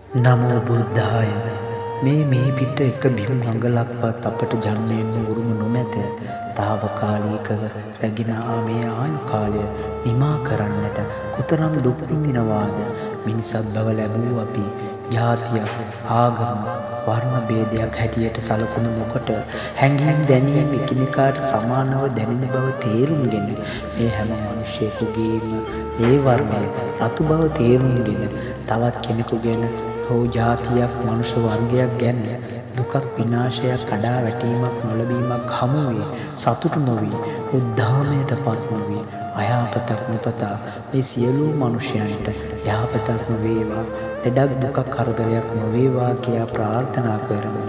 නමෝ බුද්ධාය. මේ පිට එක බිම් හඟලක්වත් අපට ජන්මයෙන් උරුම නොමැත. තාවකාලිකව රැගෙන මේ ආයු කාලය නිමා කරන්නට කොතරම් දුක් විඳිනවාද. මිනිසත් බව ලැබූ අපි ජාතියක්, ආගම, වර්ණ ભેදයක් හැටියට සලකුණු නොකොට හැඟීම් දැනීම් එකිනෙකාට සමානව දැනෙන බව තේරුම්ගෙන මේ හැම මිනිසෙකුගේම ඒ වර්ණය රතු බව තේරුම්ගෙන තවත් කෙනෙකු ගැන හෝ ජාතියක් මනුෂ්‍ය වර්ගයක් ගැන දුකක් විනාශයක් කඩා වැටීමක් නොලැබීමක් හමු වේ සතුටු නොවි උද්ධාමයට පත් නොවි අයහපතක් නොපතා මේ සියලු මනුෂ්‍යයන්ට යහපතක් නොවේවා ලෙඩක් දුකක් කරදරයක් නොවේවා කියා ප්‍රාර්ථනා කරමු.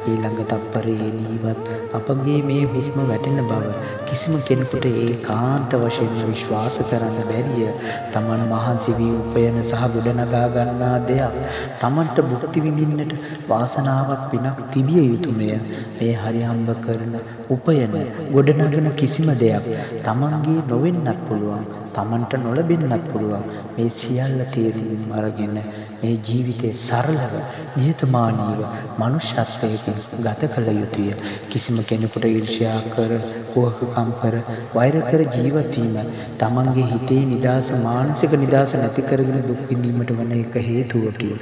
ඊළඟ තප්පරයේදීවත් අපගේ මේ හුස්ම වැටෙන බව කිසිම කෙනෙකුට ඒකාන්ත වශයෙන්ම විශ්වාස කරන්න බැරිය. තමන් මහන්සි වී උපයන සහ ගොඩනගා ගන්නා දෙයක් තමන්ට භුක්ති විඳින්නට වාසනාවක් පිනක් තිබිය යුතුමය. මේ හරිහම්බ කරන උපයන ගොඩනගන කිසිම දෙයක් තමන්ගේ නොවෙන්නත් පුළුවන්, තමන්ට නොලැබෙන්නත් පුළුවන්. මේ සියල්ල තේරුම් අරගෙන මේ ජීවිතේ සරලව නිහතමානීව මනුෂ්‍යත්වයකින් ගත කළ යුතුය. කිසිම කෙනෙකුට ඊර්ෂ්‍යා කර, කුහකකම් කර, වෛර කර ජීවත් වීම තමන්ගේ හිතේ නිදාස, මානසික නිදාස නැති කරගෙන දුක් විඳීමට වන එක හේතුවකි.